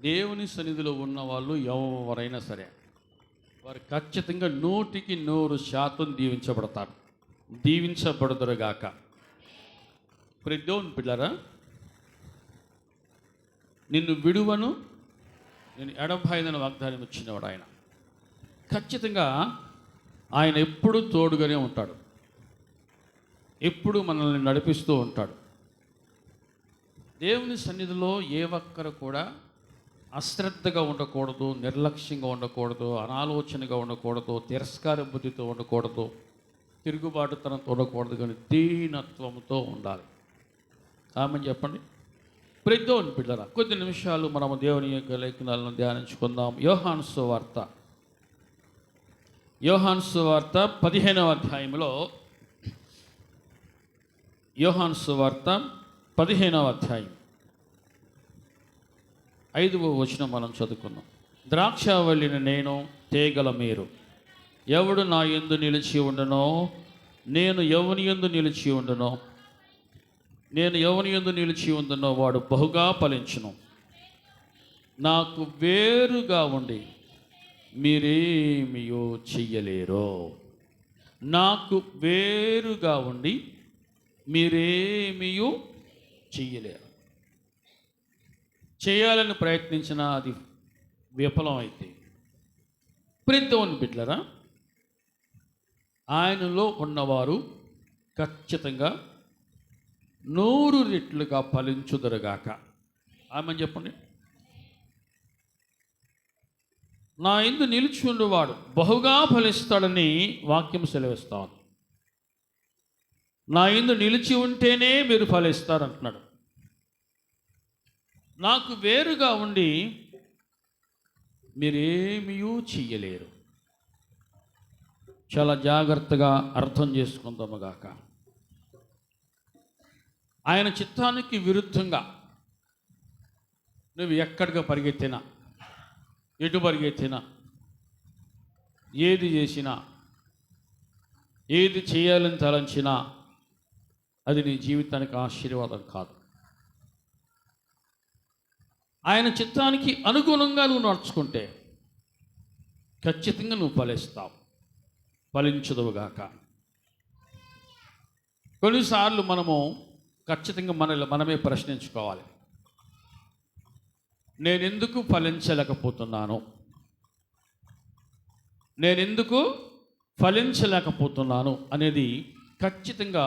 దేవుని సన్నిధిలో ఉన్న వాళ్ళు ఎవరైనా సరే వారు ఖచ్చితంగా 100% దీవించబడతారు, దీవించబడుదురుగాక. ప్రియ దేవుని పిల్లరా, నిన్ను విడువను, నేను ఎడబాయనని వాగ్దానం ఇచ్చినవాడు ఆయన. ఖచ్చితంగా ఆయన ఎప్పుడూ తోడుగానే ఉంటాడు, ఎప్పుడు మనల్ని నడిపిస్తూ ఉంటాడు. దేవుని సన్నిధిలో ఏ ఒక్కరు కూడా అశ్రద్ధగా ఉండకూడదు, నిర్లక్ష్యంగా ఉండకూడదు, అనాలోచనగా ఉండకూడదు, తిరస్కార బుద్ధితో ఉండకూడదు, తిరుగుబాటుతనంతో ఉండకూడదు, కానీ దీనత్వంతో ఉండాలి. ఆమె చెప్పండి. ప్రియ పిల్లరా, కొద్ది నిమిషాలు మనము దేవుని యొక్క లేఖనాలను ధ్యానించుకుందాం. యోహాను సువార్త 15వ అధ్యాయంలో, యోహాను సువార్త 15వ అధ్యాయం 5వ వచనం మనం చదువుకుందాం. ద్రాక్షావల్లిని నేను, తీగల మీరు. ఎవడు నా యందు నిలిచి ఉండనో, నేను ఎవని యందు నిలిచి ఉండనో, వాడు బహుగా ఫలించును. నాకు వేరుగా ఉండి మీరేమియో చెయ్యలేరు. నాకు వేరుగా ఉండి మీరేమియో చెయ్యలేరు. చేయాలని ప్రయత్నించినా అది విఫలం అయితే, ప్రియమైన బిడ్డలారా, ఆయనలో ఉన్నవారు ఖచ్చితంగా 100 రెట్లుగా ఫలించుదురుగాక. ఆమె చెప్పండి. నా యందు నిలిచి ఉండేవాడు బహుగా ఫలిస్తాడని వాక్యం సెలవిస్తాను. నా యందు నిలిచి ఉంటేనే మీరు ఫలిస్తారంటున్నాడు. నాకు వేరుగా ఉండి మీరేమీ చెయ్యలేరు. చాలా జాగ్రత్తగా అర్థం చేసుకుందాము గాక. ఆయన చిత్తానికి విరుద్ధంగా నువ్వు ఎక్కడికి పరిగెత్తినా, ఎటు పరిగెత్తినా, ఏది చేసినా, ఏది చేయాలని తలంచినా అది నీ జీవితానికి ఆశీర్వాదం కాదు. ఆయన చిత్తానికి అనుగుణంగా నువ్వు నడుచుకుంటే ఖచ్చితంగా నువ్వు ఫలిస్తావు, ఫలించదువుగాక. కొన్నిసార్లు మనము ఖచ్చితంగా మనమే ప్రశ్నించుకోవాలి. నేనెందుకు ఫలించలేకపోతున్నాను, అనేది ఖచ్చితంగా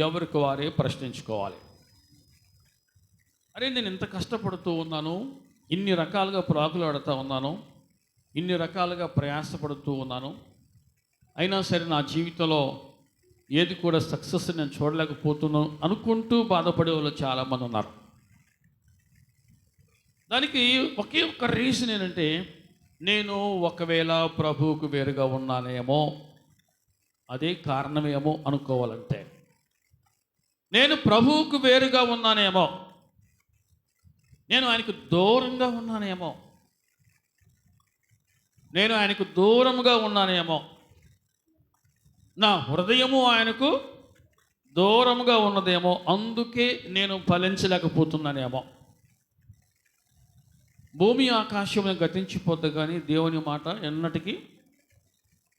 ఎవరికి వారే ప్రశ్నించుకోవాలి. అరే, నేను ఇంత కష్టపడుతూ ఉన్నాను, ఇన్ని రకాలుగా ప్రాకులాడుతూ ఉన్నాను, ఇన్ని రకాలుగా ప్రయాసపడుతూ ఉన్నాను, అయినా సరే నా జీవితంలో ఏది కూడా సక్సెస్ నేను చూడలేకపోతున్నాను అనుకుంటూ బాధపడే వాళ్ళు చాలామంది ఉన్నారు. దానికి ఒకే ఒక్క రీజన్ ఏంటంటే, నేను ఒకవేళ ప్రభువుకు వేరుగా ఉన్నానేమో, అదే కారణమేమో అనుకోవాలంటే. నేను ప్రభువుకు వేరుగా ఉన్నానేమో, నేను ఆయనకు దూరంగా ఉన్నానేమో, నేను ఆయనకు దూరంగా ఉన్నానేమో, నా హృదయము ఆయనకు దూరంగా ఉన్నదేమో, అందుకే నేను ఫలించలేకపోతున్నానేమో. భూమి ఆకాశం గతించిపోద్ది, కానీ దేవుని మాట ఎన్నటికీ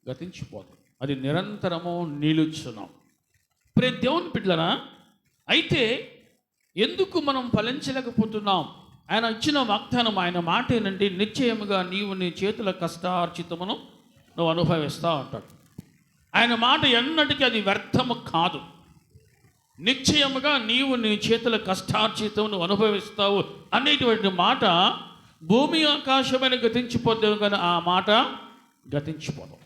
గతించిపోదు, అది నిరంతరము నిలుచున్నాం. ప్రియ దేవుని బిడ్డలారా, అయితే ఎందుకు మనం ఫలించలేకపోతున్నాం? ఆయన ఇచ్చిన వాగ్దానం, ఆయన మాట ఏంటంటే, నిశ్చయముగా నీవు నీ చేతుల కష్టార్జితమును నువ్వు అనుభవిస్తావు అంటాడు. ఆయన మాట ఎన్నటికీ అది వ్యర్థము కాదు. నిశ్చయముగా నీవు నీ చేతుల కష్టార్జితం నువ్వు అనుభవిస్తావు అనేటువంటి మాట భూమి ఆకాశమైన గతించిపోద్దేమో, కానీ ఆ మాట గతించిపోదు.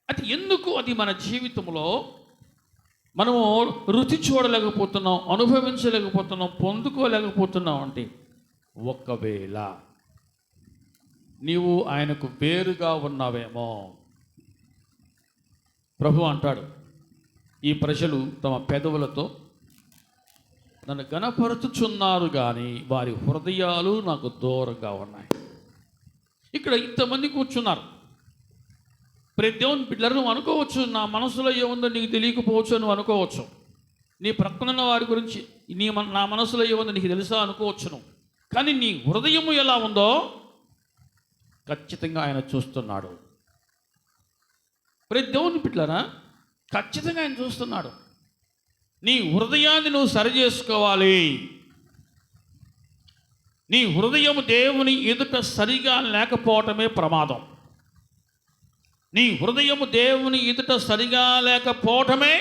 అది ఎందుకు? అది మన జీవితంలో మనము రుచి చూడలేకపోతున్నాం, అనుభవించలేకపోతున్నాం, పొందుకోలేకపోతున్నాం అంటే, ఒకవేళ నీవు ఆయనకు వేరుగా ఉన్నావేమో. ప్రభు అంటాడు, ఈ ప్రజలు తమ పెదవులతో నన్ను ఘనపరచుచున్నారు, కానీ వారి హృదయాలు నాకు దూరంగా ఉన్నాయి. ఇక్కడ ఇంతమంది కూర్చున్నారు. ప్రతి దేవుని బిడ్డలు నువ్వు అనుకోవచ్చు, నా మనసులో ఏముందో నీకు తెలియకపోవచ్చు, నువ్వు అనుకోవచ్చు. నీ ప్రక్కనున్న వారి గురించి నా మనసులో ఏముందో నీకు తెలుసా అనుకోవచ్చు నువ్వు. కానీ నీ హృదయము ఎలా ఉందో ఖచ్చితంగా ఆయన చూస్తున్నాడు. ప్రతి దేవుని బిడ్డలారా, ఖచ్చితంగా ఆయన చూస్తున్నాడు. నీ హృదయాన్ని నువ్వు సరి చేసుకోవాలి. నీ హృదయం దేవుని ఎదుట సరిగా లేకపోవటమే ప్రమాదం. నీ హృదయము దేవుని ఎదుట సరిగా లేకపోవటమే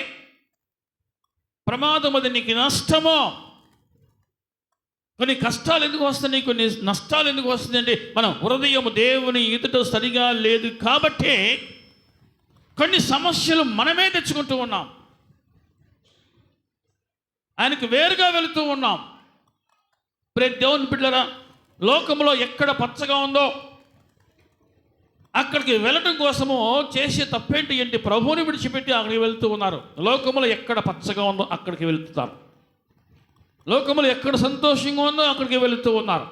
ప్రమాదం. అది నీకు నష్టమో. కొన్ని కష్టాలు ఎందుకు వస్తున్నాయి, కొన్ని నష్టాలు ఎందుకు వస్తుందంటే మన హృదయం దేవుని ఎదుట సరిగా లేదు కాబట్టి కొన్ని సమస్యలు మనమే తెచ్చుకుంటూ ఉన్నాం. ఆయనకు వేరుగా వెళుతూ ఉన్నాం. ప్రతి దేవుని బిడ్డలారా, లోకంలో ఎక్కడ పచ్చగా ఉందో అక్కడికి వెళ్ళటం కోసము చేసే తప్పేంటి ఏంటి? ప్రభువుని విడిచిపెట్టి అక్కడికి వెళ్తూ ఉన్నారు. లోకంలో ఎక్కడ పచ్చగా ఉందో అక్కడికి వెళుతున్నారు. లోకములు ఎక్కడ సంతోషంగా ఉందో అక్కడికి వెళుతూ ఉన్నారు.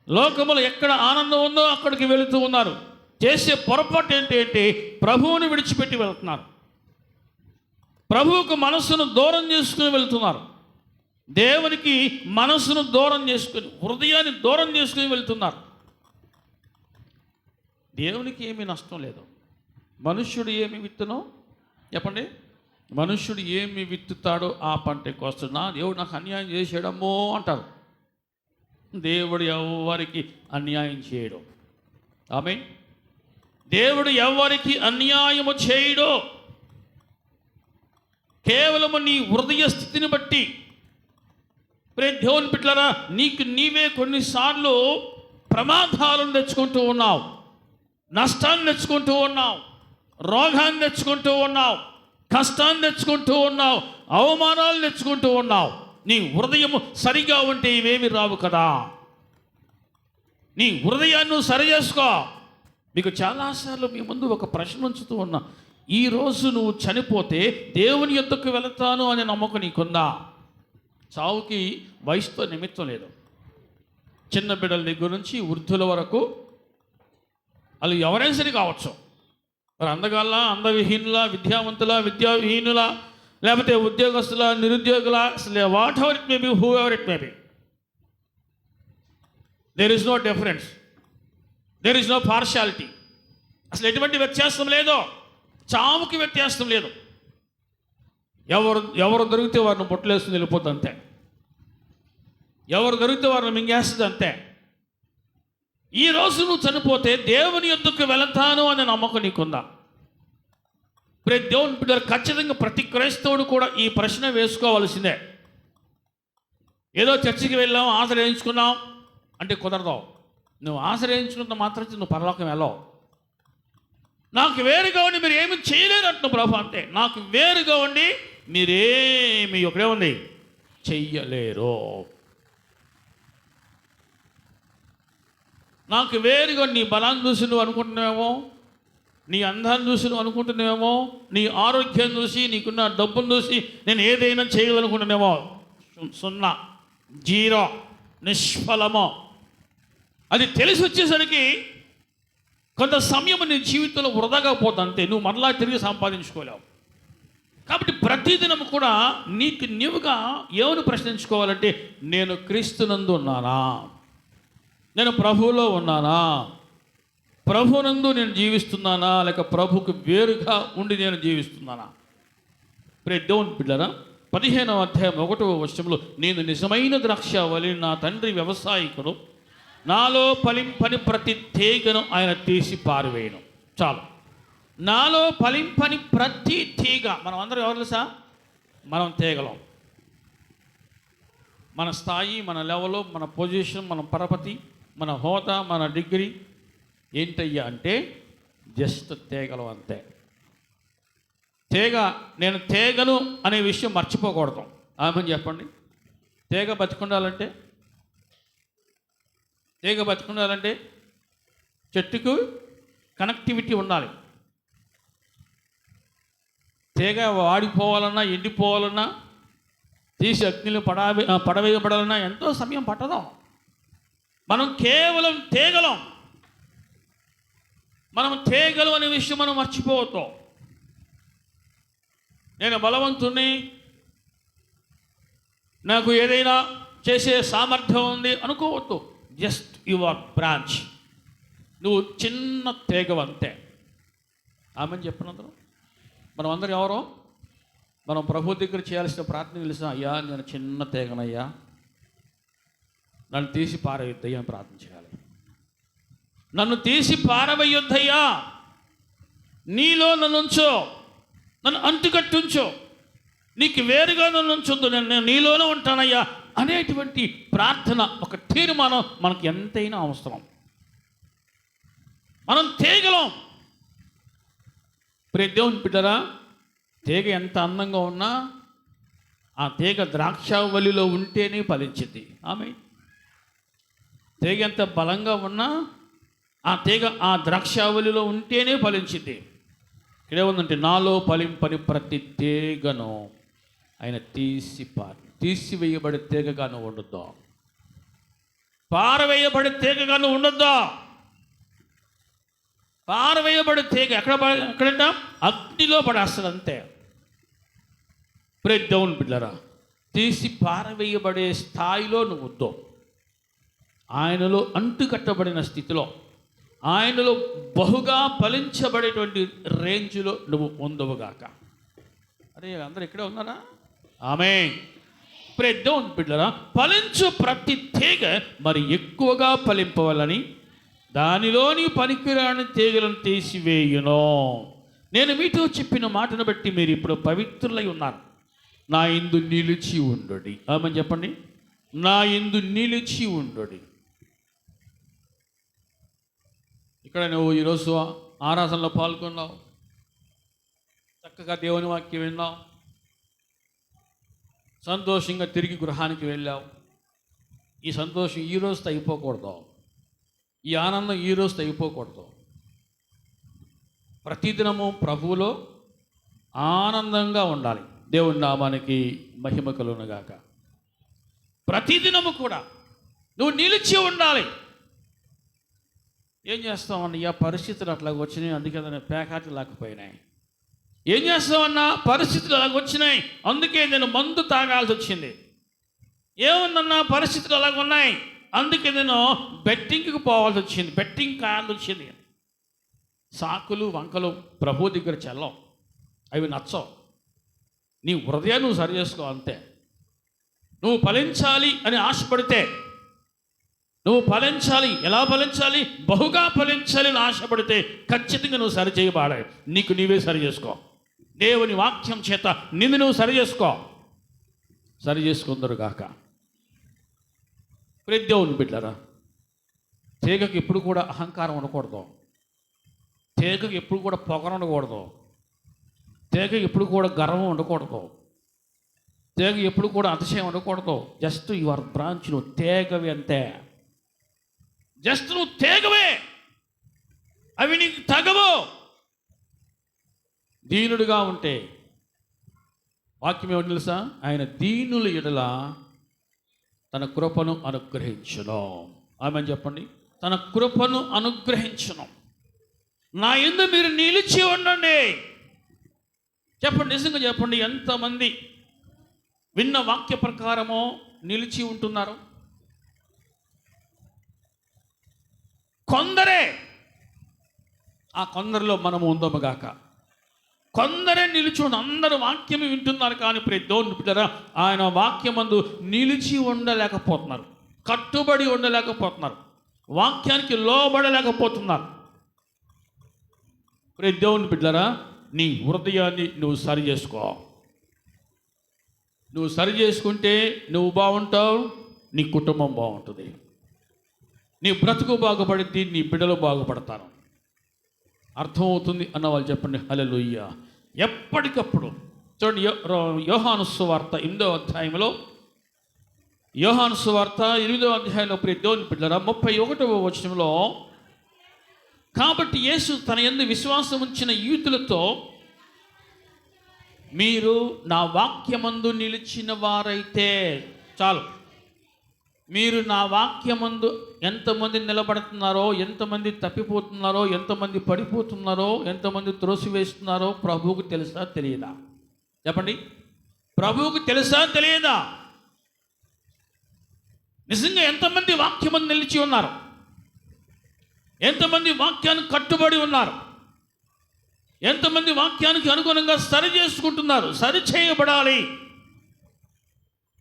లోకములు ఎక్కడ ఆనందం ఉందో అక్కడికి వెళుతూ ఉన్నారు. చేసే పొరపాటు ఏంటి? ప్రభువుని విడిచిపెట్టి వెళ్తున్నారు. ప్రభువుకు మనస్సును దూరం చేసుకుని వెళ్తున్నారు. దేవునికి మనస్సును దూరం చేసుకుని, హృదయాన్ని దూరం చేసుకుని వెళ్తున్నారు. దేవునికి ఏమీ నష్టం లేదు. మనుష్యుడు ఏమి విత్తునో చెప్పండి, మనుష్యుడు ఏమి విత్తుతాడో ఆ పంట కోస్తున్నా. దేవుడు నాకు అన్యాయం చేసాడమ్మో అంటారు. దేవుడు ఎవరికి అన్యాయం చేయడు. ఆమేన్. దేవుడు ఎవరికి అన్యాయము చేయడు. కేవలము నీ హృదయ స్థితిని బట్టి. దేవుని బిడ్డలారా, నీకు నీవే కొన్నిసార్లు ప్రమాదాలను తెచ్చుకుంటూ ఉన్నావు, నష్టాన్ని తెచ్చుకుంటూ ఉన్నావు, రోగాన్ని తెచ్చుకుంటూ ఉన్నావు, కష్టాన్ని తెచ్చుకుంటూ ఉన్నావు, అవమానాలు తెచ్చుకుంటూ ఉన్నావు. నీ హృదయము సరిగా ఉంటే ఇవేమి రావు కదా. నీ హృదయాన్ని నువ్వు సరి చేసుకో. మీకు చాలాసార్లు మీ ముందు ఒక ప్రశ్న ఉంచుతూ ఉన్నా. ఈరోజు నువ్వు చనిపోతే దేవుని యొద్దకు వెళతాను అనే నమ్మకం నీకుందా? చావుకి వయసుతో నిమిత్తం లేదు. చిన్న బిడ్డల దగ్గర నుంచి వృద్ధుల వరకు వాళ్ళు ఎవరైనా సరే కావచ్చు. మరి అందగాళ్ళ, అందవిహీనుల, విద్యావంతుల, విద్యావిహీనుల, లేకపోతే ఉద్యోగస్తుల, నిరుద్యోగుల, whatever it may be, whoever it may be, there is no difference, there is no partiality. అసలు ఎటువంటి వ్యత్యాసం లేదు. చావుకి వ్యత్యాసం లేదు. ఎవరు దొరికితే వారిని బొట్టలేస్తుంది వెళ్ళిపోద్ది అంతే. ఎవరు దొరికితే వారిని మింగేస్తుంది అంతే. ఈరోజు నువ్వు చనిపోతే దేవుని యొద్దకు వెళతాను అనే నమ్మకం నీకుందా? ప్రతి దేవుని బిడ్డలు ఖచ్చితంగా ప్రతి క్రైస్తవుడు కూడా ఈ ప్రశ్న వేసుకోవాల్సిందే. ఏదో చర్చికి వెళ్ళాం, ఆశ్రయించుకున్నాం అంటే కుదరదు. నువ్వు ఆశ్రయించుకున్నంత మాత్రం నువ్వు పరలోకం వెళ్ళవు. నాకు వేరుగా ఉండి మీరు ఏమి చేయలేరు అంటున్నావు ప్రభు. అంతే, నాకు వేరుగా ఉండి మీరేమి ఒకడే ఉంది చెయ్యలేరు. నాకు వేరుగా నీ బలాన్ని చూసి నువ్వు అనుకుంటున్నావేమో, నీ అందాన్ని చూసి నువ్వు అనుకుంటున్నావేమో, నీ ఆరోగ్యం చూసి, నీకున్న డబ్బును చూసి నేను ఏదైనా చేయగలనుకుంటున్నామో. సున్నా, జీరో, నిష్ఫలమో. అది తెలిసి వచ్చేసరికి కొంత సమయం నీ జీవితంలో వృధాగా పోతుంది అంతే. నువ్వు మరలా తిరిగి సంపాదించుకోలేవు. కాబట్టి ప్రతిదినం కూడా నీకు నీవుగా ఏమని ప్రశ్నించుకోవాలంటే, నేను క్రీస్తునందు ఉన్నానా? నేను ప్రభువులో ఉన్నానా? ప్రభునందు నేను జీవిస్తున్నానా? లేక ప్రభుకు వేరుగా ఉండి నేను జీవిస్తున్నానా? దేవుని బిడ్డలారా, 15వ అధ్యాయం 1వ వచనంలో, నేను నిజమైన ద్రాక్షావళి, నా తండ్రి వ్యవసాయకుడు, నాలో ఫలింపని ప్రతి తీగను ఆయన తీసి పారివేయను. చాలు. నాలో ఫలింపని ప్రతి తీగ. మనం అందరం ఎవరు తెలుసా? మనం తీగలం. మన స్థాయి, మన లెవెల్, మన పొజిషన్, మన పరపతి, మన హోదా, మన డిగ్రీ ఏంటయ్యా అంటే జస్ట్ తీగలం అంతే. తీగ, నేను తీగను అనే విషయం మర్చిపోకూడదు. ఆమెను చెప్పండి. తీగ బతికుండాలంటే చెట్టుకు కనెక్టివిటీ ఉండాలి. తీగ వాడిపోవాలన్నా, ఎండిపోవాలన్నా, తీసి అగ్నిలో పడవేయబడాలన్నా ఎంతో సమయం పట్టదు. మనం కేవలం తీగలం. మనం తీగలం అనే విషయం మనం మర్చిపోవద్దు. నేను బలవంతుణ్ణి, నాకు ఏదైనా చేసే సామర్థ్యం ఉంది అనుకోవద్దు. జస్ట్ యువర్ బ్రాంచ్, నువ్వు చిన్న తీగవంతే. ఆమెను చెప్పినందరూ మనం అందరం ఎవరో, మనం ప్రభు దగ్గర చేయాల్సిన ప్రార్థన తెలుసా? అయ్యా నేను చిన్న తీగనయ్యా, నన్ను తీసి పారవేద్దయ్యా అని ప్రార్థన చేయాలి. నన్ను తీసి పారవేయొద్దయ్యా, నీలో నన్ను ఉంచో, నన్ను అంటుకట్టుంచో, నీకు వేరుగా నన్ను ఉంచొద్దు, నేను నీలోనే ఉంటానయ్యా అనేటువంటి ప్రార్థన, ఒక తీర్మానం మనకు ఎంతైనా అవసరం. మనం తీగలం. ప్రియ దేవుని బిడ్డరా, తీగ ఎంత అందంగా ఉన్నా ఆ తీగ ద్రాక్షావళిలో ఉంటేనే ఫలించింది. ఆమె తీగ ఎంత బలంగా ఉన్నా ఆ తీగ ఆ ద్రాక్షావళిలో ఉంటేనే ఫలించింది. ఇక్కడే ఉందంటే, నాలో ఫలింపని ప్రతి తీగను ఆయన తీసివేయబడే తీగగాను ఉండొద్దా, పారవేయబడే తీగగాను ఉండొద్దా. పారవేయబడే తీగ ఎక్కడంట? అగ్నిలో పడేస్తుంది అంతే. ప్రియ దేవుని బిడ్డలారా, తీసి పారవేయబడే స్థాయిలో నువ్వు వద్దు. ఆయనలో అంటుకట్టబడిన స్థితిలో, ఆయనలో బహుగా ఫలించబడేటువంటి రేంజ్లో నువ్వు ఉండవుగాక. అరే అందరు ఇక్కడే ఉన్నారా? ఆమేన్. ప్రియ దేవుని బిడ్డలారా, ఫలించు ప్రతి తీగ మరి ఎక్కువగా ఫలింపవాలని దానిలోని పనికిరాని తీగలను తీసివేయును. నేను మీతో చెప్పిన మాటను బట్టి మీరు ఇప్పుడు పవిత్రులై ఉన్నారు. నా యందు నిలిచి ఉండుడి. ఆమె చెప్పండి, నా యందు నిలిచి ఉండుడి. ఇక్కడ నువ్వు ఈరోజు ఆరాధనలో పాల్గొన్నావు, చక్కగా దేవుని వాక్యం విన్నావు, సంతోషంగా తిరిగి గృహానికి వెళ్ళావు. ఈ సంతోషం ఈ రోజుతో అయిపోకూడదు, ఈ ఆనందం ఈ రోజుతో అయిపోకూడదు. ప్రతిదినము ప్రభువులో ఆనందంగా ఉండాలి. దేవుని నామానికి మహిమ కలుగునుగాక. ప్రతిదినము కూడా నువ్వు నిలిచి ఉండాలి. ఏం చేస్తామన్నా, పరిస్థితులు అట్లా వచ్చినాయి, అందుకే పేకాట్లు లేకపోయినాయి. ఏం చేస్తామన్నా, పరిస్థితులు అలాగ వచ్చినాయి, అందుకే నేను మందు తాగాల్సి వచ్చింది. ఏముందన్నా, పరిస్థితులు అలాగ ఉన్నాయి, అందుకే నేను బెట్టింగ్కి పోవాల్సి వచ్చింది, బెట్టింగ్ కాయాల్సి వచ్చింది. సాకులు వంకలు ప్రభు దగ్గర చెల్లవు, అవి నచ్చవు. నీ హృదయాన్ని నువ్వు సరి చేసుకో అంతే. నువ్వు ఫలించాలి అని ఆశపడితే, నువ్వు ఫలించాలి, ఎలా ఫలించాలి? బహుగా ఫలించాలి అని ఆశపడితే ఖచ్చితంగా నువ్వు సరి చేయబడాలి. నీకు నీవే సరి చేసుకో. దేవుని వాక్యం చేత నిన్ను నువ్వు సరి చేసుకో. సరి చేసుకుందరు గాక. ప్రియ దేవుని బిడ్డలారా, తీగకి ఎప్పుడు కూడా అహంకారం ఉండకూడదు, తీగకి ఎప్పుడు కూడా పొగరు ఉండకూడదు, తీగకి ఎప్పుడు కూడా గర్వం ఉండకూడదు, తీగ ఎప్పుడు కూడా అతిశయం ఉండకూడదు. జస్ట్ యువర్ బ్రాంచ్, నువ్వు తీగవి అంతే. జస్ట్ నువ్వు తీగవే, అవి నీకు తగవు. దీనుడిగా ఉంటే వాక్యం ఏమిటి తెలుసా? ఆయన దీనుల ఎడల తన కృపను అనుగ్రహించును. ఆమెను చెప్పండి, తన కృపను అనుగ్రహించును. నా యందు మీరు నిలిచి ఉండండి. చెప్పండి, నిజంగా చెప్పండి, ఎంతమంది విన్న వాక్య ప్రకారమో నిలిచి ఉంటున్నారు? కొందరే. ఆ కొందరిలో మనము ఉందముగాక. కొందరే నిలిచి ఉండి, అందరూ వాక్యం వింటున్నారు కానీ ప్రియ దేవుని బిడ్డలారా, ఆయన వాక్యమందు నిలిచి ఉండలేకపోతున్నారు, కట్టుబడి ఉండలేకపోతున్నారు, వాక్యానికి లోబడలేకపోతున్నారు. ప్రియ దేవుని బిడ్డలారా, నీ హృదయాన్ని నువ్వు సరి చేసుకో. నువ్వు సరి చేసుకుంటే నువ్వు బాగుంటావు, నీ కుటుంబం బాగుంటుంది, నీ బ్రతుకు బాగుపడింది, నీ బిడ్డలు బాగుపడతారు. అర్థమవుతుంది అన్న వాళ్ళు చెప్పండి హల్లెలూయా. ఎప్పటికప్పుడు చూడండి, యోహాను సువార్త 8వ అధ్యాయంలో, యోహాను సువార్త 8వ అధ్యాయంలో ప్రియ దేవుని బిడ్డలారా 31వ వచనంలో, కాబట్టి యేసు తన యందు విశ్వాసం ఉంచిన యూదులతో, మీరు నా వాక్యమందు నిలిచిన వారైతే చాలు. మీరు నా వాక్యమందు ఎంతమంది నిలబడుతున్నారో, ఎంతమంది తప్పిపోతున్నారో, ఎంతమంది పడిపోతున్నారో, ఎంతమంది త్రోసివేస్తున్నారో ప్రభువుకు తెలుసా తెలియదా? చెప్పండి, ప్రభువుకు తెలుసా తెలియదా? నిజంగా ఎంతమంది వాక్యమందు నిలిచి ఉన్నారు? ఎంతమంది వాక్యానికి కట్టుబడి ఉన్నారు? ఎంతమంది వాక్యానికి అనుగుణంగా సరి చేసుకుంటున్నారు? సరి చేయబడాలి.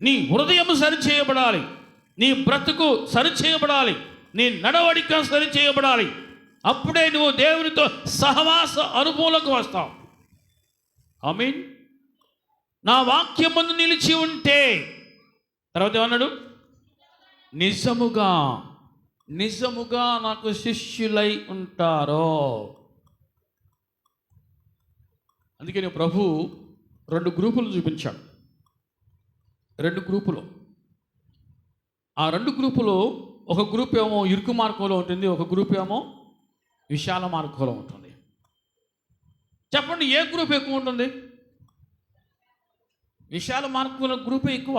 నీ హృదయం సరి చేయబడాలి, నీ బ్రతుకు సరి చేయబడాలి, నీ నడవడిక సరి చేయబడాలి. అప్పుడే నువ్వు దేవునితో సహవాస అనుభవంలోకి వస్తావు. ఆమేన్. నా వాక్యం ముందు నిలిచి ఉంటే, తర్వాత ఏమన్నాడు? నిజముగా నిజముగా నాకు శిష్యులై ఉంటారో. అందుకని ప్రభు 2 గ్రూపులు చూపించాడు. 2 గ్రూపులు. ఆ 2 గ్రూపులు, ఒక గ్రూప్ ఏమో ఇరుకు మార్గంలో ఉంటుంది, ఒక గ్రూప్ ఏమో విశాల మార్గంలో ఉంటుంది. చెప్పండి, ఏ గ్రూప్ ఎక్కువ ఉంటుంది? విశాల మార్గంలో గ్రూపే ఎక్కువ.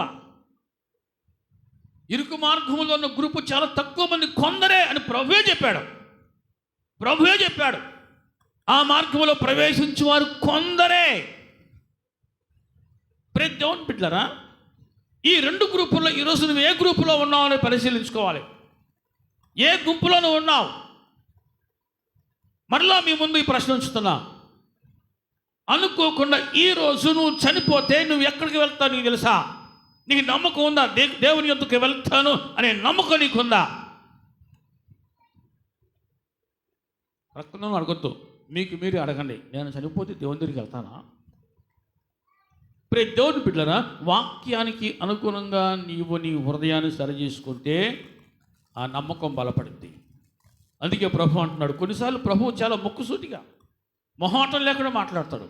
ఇరుకు మార్గంలో ఉన్న గ్రూపు చాలా తక్కువ మంది, కొందరే అని ప్రభువే చెప్పాడు. ఆ మార్గంలో ప్రవేశించేవారు కొందరే. ప్రియ దేవుని బిడ్డలారా, ఈ 2 గ్రూపుల్లో ఈరోజు నువ్వు ఏ గ్రూపులో ఉన్నావు అని పరిశీలించుకోవాలి. ఏ గుంపులో నువ్వు ఉన్నావు? మరలా మీ ముందు ఈ ప్రశ్న ఉంచుతున్నా. అనుకోకుండా ఈరోజు నువ్వు చనిపోతే నువ్వు ఎక్కడికి వెళ్తావు నీకు తెలుసా? నీకు నమ్మకం ఉందా? దేవుని యొద్దకు వెళ్తాను అనే నమ్మకం నీకుందా? ప్రక్కన అడగొద్దు, మీకు మీరు అడగండి, నేను చనిపోతే దేవుని దగ్గరికి వెళ్తానా? ప్రియ దేవుని బిడ్డలారా, వాక్యానికి అనుగుణంగా నీవు నీ హృదయాన్ని సరి చేసుకుంటే ఆ నమ్మకం బలపడింది. అందుకే ప్రభు అంటున్నాడు, కొన్నిసార్లు ప్రభు చాలా ముక్కుసూటిగా మొహాటం లేకుండా మాట్లాడతాడు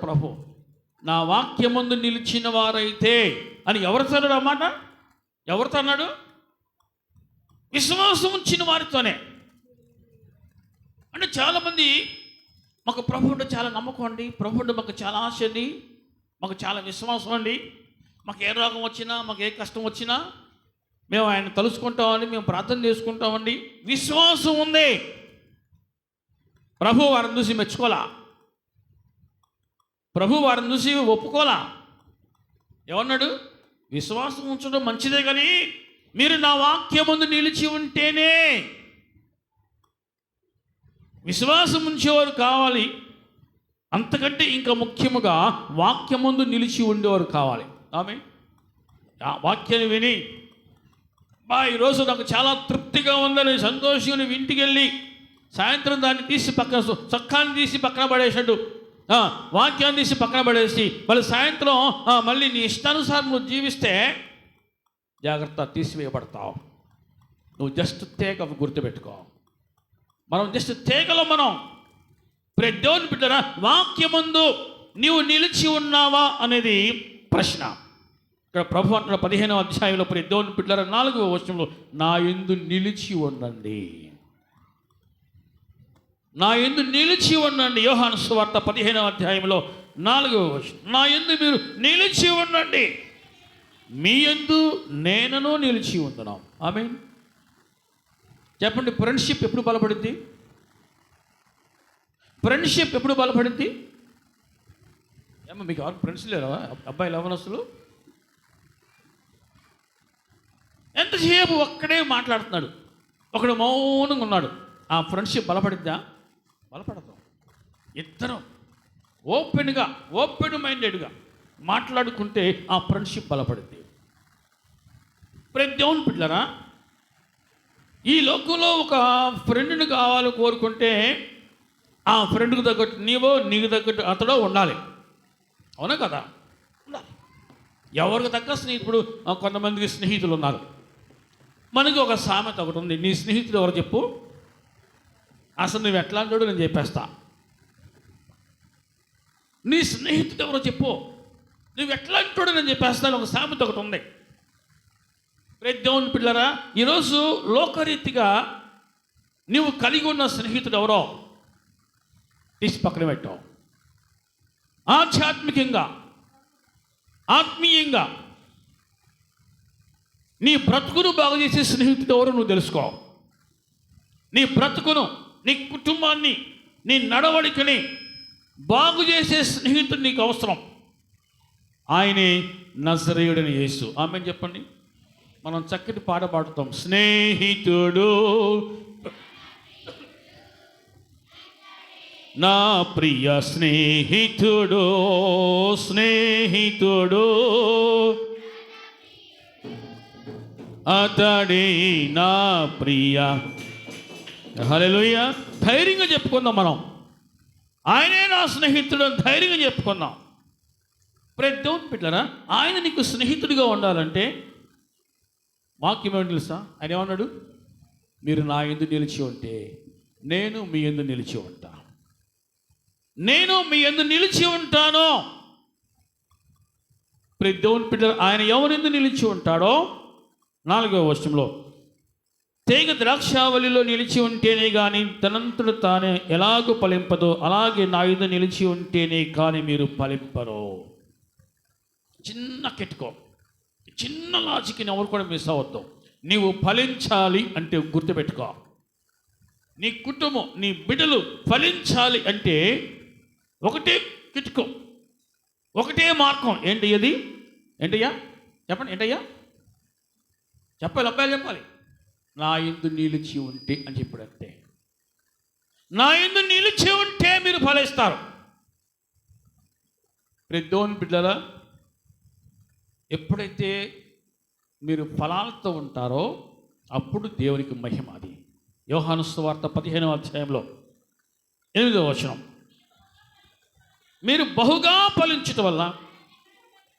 ప్రభు. నా వాక్యమందు నిలిచిన వారైతే అని ఎవరితో అన్నాడు అన్నమాట? ఎవరితో అన్నాడు? విశ్వాసం ఉంచిన వారితోనే. అంటే చాలామంది మాకు ప్రభు అంటే చాలా నమ్మకం అండి, ప్రభు అంటే మాకు చాలా ఆశ అండి, మాకు చాలా విశ్వాసం అండి, మాకు ఏ రోగం వచ్చినా, మాకు ఏ కష్టం వచ్చినా మేము ఆయన తలుసుకుంటామని, మేము ప్రార్థన చేసుకుంటామండి. విశ్వాసం ఉంది. ప్రభు వారిని చూసి మెచ్చుకోలా, ప్రభు వారిని చూసి ఒప్పుకోలా. ఏమన్నాడు? విశ్వాసం ఉంచడం మంచిదే, కానీ మీరు నా వాక్యం ముందు నిలిచి ఉంటేనే. విశ్వాసం ఉంచేవారు కావాలి, అంతకంటే ఇంకా ముఖ్యముగా వాక్యం ముందు నిలిచి ఉండేవారు కావాలి. ఆమేన్. ఆ వాక్యాన్ని విని ఈరోజు నాకు చాలా తృప్తిగా ఉందని సంతోషంగా ఇంటికి వెళ్ళి సాయంత్రం దాన్ని తీసి చొక్కాన్ని తీసి పక్కన పడేసాడు, వాక్యాన్ని తీసి పక్కన పడేసి మళ్ళీ సాయంత్రం మళ్ళీ నీ ఇష్టానుసారం నువ్వు జీవిస్తే జాగ్రత్త, తీసివేయబడతావు. నువ్వు జస్ట్ తేగ గుర్తుపెట్టుకో. మనం జస్ట్ తేగలో మనం. ప్రియ దేవుని బిడ్డలారా, వాక్యమందు నీవు నిలిచి ఉన్నావా అనేది ప్రశ్న. ఇక్కడ ప్రభు అంటున్న 15వ అధ్యాయంలో, ప్రియ దేవుని బిడ్డలారా 4వ వచనంలో, నా యందు నిలిచి ఉండండి, నా యందు నిలిచి ఉండండి. యోహాను సువార్త 15వ అధ్యాయంలో 4వ వచనం, నా యందు మీరు నిలిచి ఉండండి, మీ యందు నేనను నిలిచి ఉంటున్నాం. ఆమేన్. చెప్పండి, ఫ్రెండ్షిప్ ఎప్పుడు బలపడింది? ఫ్రెండ్షిప్ ఎప్పుడు బలపడింది? ఏమో మీకు ఎవరు ఫ్రెండ్స్ లేరా? అబ్బాయి లవనస్తులు ఎంతసేపు ఒక్కడే మాట్లాడుతున్నాడు, ఒకడు మౌనంగా ఉన్నాడు. ఆ ఫ్రెండ్షిప్ బలపడిద్దా? బలపడదు. ఇద్దరం ఓపెన్ మైండెడ్గా మాట్లాడుకుంటే ఆ ఫ్రెండ్షిప్ బలపడింది. ప్రియ దేవుని బిడ్డలారా, ఈ లోకంలో ఒక ఫ్రెండ్ని కావాలి కోరుకుంటే ఆ ఫ్రెండ్కి తగ్గట్టు నీకు తగ్గట్టు అతడో ఉండాలి. అవునా కదా? ఉండాలి. ఎవరికి తగ్గ స్నేహితుడు. కొంతమందికి స్నేహితులు ఉన్నారు. మనకి ఒక సామెత ఒకటి ఉంది, నీ స్నేహితుడు ఎవరు చెప్పు, అసలు నువ్వు ఎట్లాంటాడో నేను చెప్పేస్తా. నీ స్నేహితుడు ఎవరో చెప్పు, నువ్వు ఎట్లాంటాడో నేను చెప్పేస్తాను. ఒక సామెత ఒకటి ఉంది. ప్రియ దేవుని బిడ్డలారా, ఈరోజు లోకరీతిగా నీవు కలిగి ఉన్న స్నేహితుడు ఎవరో తీసి పక్కన పెట్టావు. ఆధ్యాత్మికంగా, ఆత్మీయంగా నీ బ్రతుకును బాగు చేసే స్నేహితుడు ఎవరో నువ్వు తెలుసుకో. నీ బ్రతుకును, నీ కుటుంబాన్ని, నీ నడవడికని బాగు చేసే స్నేహితుడు నీకు అవసరం. ఆయనే నజరేయుడైన యేసు. ఆమె చెప్పండి. మనం చక్కటి పాట పాడుతాం, స్నేహితుడు నా ప్రియ స్నేహితుడు, స్నేహితుడు అతడే నా ప్రియ. హల్లెలూయా. ధైర్యంగా చెప్పుకుందాం మనం, ఆయనే నా స్నేహితుడు అని ధైర్యంగా చెప్పుకుందాం. దేవుని బిడ్డలారా, ఆయన నీకు స్నేహితుడిగా ఉండాలంటే వాక్యం ఏమని తెలుసా? ఆయన ఏమన్నాడు? మీరు నా యందు నిలిచి ఉంటే నేను మీ యందు నిలిచి ఉంటా, నేను మీ యందు నిలిచి ఉంటాను. దేవుని బిడ్డ, ఆయన ఎవరెందు నిలిచి ఉంటాడో 4వ వచనంలో, తీగ ద్రాక్షావళిలో నిలిచి ఉంటేనే కానీ తనంతట తానే ఎలాగూ ఫలింపదో, అలాగే నా యందు నిలిచి ఉంటేనే కానీ మీరు ఫలింపరు. చిన్న కెట్టుకో, చిన్న లాజిక్ని ఎవరు కూడా మిస్ అవ్వద్దు. నీవు ఫలించాలి అంటే గుర్తుపెట్టుకో, నీ కుటుంబం, నీ బిడ్డలు ఫలించాలి అంటే ఒకటే కిటుకో, ఒకటే మార్గం. ఏంటి అది? ఏంటయ్యా చెప్పండి, ఏంటయ్యా చెప్పాలి, అబ్బాయిలు చెప్పాలి. నా యందు నిలిచి ఉంటే అని చెప్పాడు. అంతే, నా యందు నిలిచి ఉంటే మీరు ఫలిస్తారు. దేవుని బిడ్డలారా, ఎప్పుడైతే మీరు ఫలాలతో ఉంటారో అప్పుడు దేవునికి మహిమ. అది యోహాను సువార్త 15వ అధ్యాయంలో 8వ వచనం, మీరు బహుగా ఫలించటం వల్ల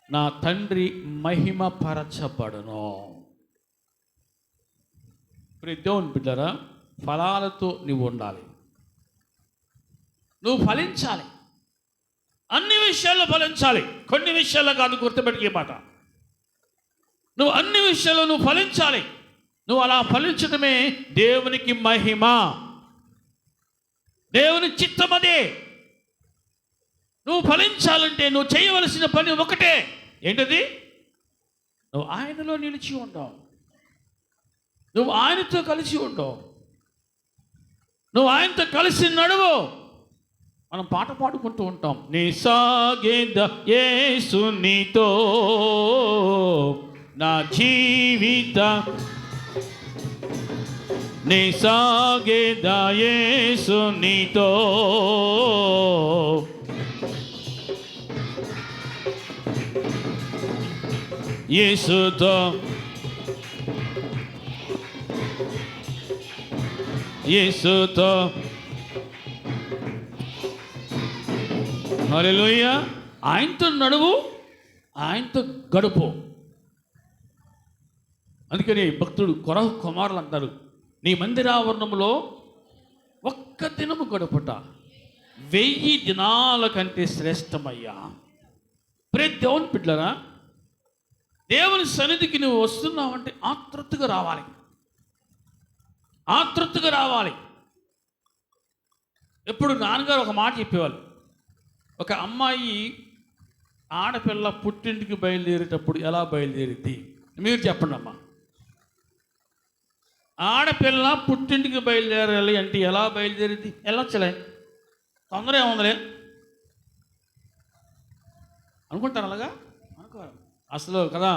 నా తండ్రి మహిమ పరచబడును. దేవుని బిడ్డలారా, ఫలాలతో నువ్వు ఉండాలి, నువ్వు ఫలించాలి, అన్ని విషయాల్లో ఫలించాలి, కొన్ని విషయాల్లో కాదు. గుర్తుపెట్టుకే మాట, నువ్వు అన్ని విషయాల్లో నువ్వు ఫలించాలి. నువ్వు అలా ఫలించడమే దేవునికి మహిమ, దేవుని చిత్తం అదే. నువ్వు ఫలించాలంటే నువ్వు చేయవలసిన పని ఒకటే. ఏంటది? నువ్వు ఆయనలో నిలిచి ఉండవు, నువ్వు ఆయనతో కలిసి ఉండవు, నువ్వు ఆయనతో కలిసి నడువు. మనం పాట పాడుకుంటూ ఉంటాం, నీ సాగేద యేసు నీతో నా జీవిత, నీ సాగేద యేసు నీతో యేసుతో, యేసుతో. హల్లెలూయా. ఆయనతో నడువు, ఆయనతో గడుపు. అందుకని భక్తుడు కొరహు కుమారులు అంటారు, నీ మందిరావరణంలో ఒక్క దినము గడుపుట 1000 దినాల కంటే శ్రేష్టమయ్యా. దేవుని బిడ్డలారా, దేవుని సన్నిధికి నువ్వు వస్తున్నావంటే ఆతృతగా రావాలి, ఆతృతగా రావాలి. ఎప్పుడు నాన్నగారు ఒక మాట చెప్పేవాళ్ళు, ఒక అమ్మాయి ఆడపిల్ల పుట్టింటికి బయలుదేరేటప్పుడు ఎలా బయలుదేరిద్ది? మీరు చెప్పండి అమ్మా. ఆడపిల్ల పుట్టింటికి బయలుదేరాలి అంటే ఎలా బయలుదేరిద్ది? వెళ్ళొచ్చలే, తొందర ఏముందిలే అనుకుంటారు. అలాగా అనుకోరు అసలు కదా.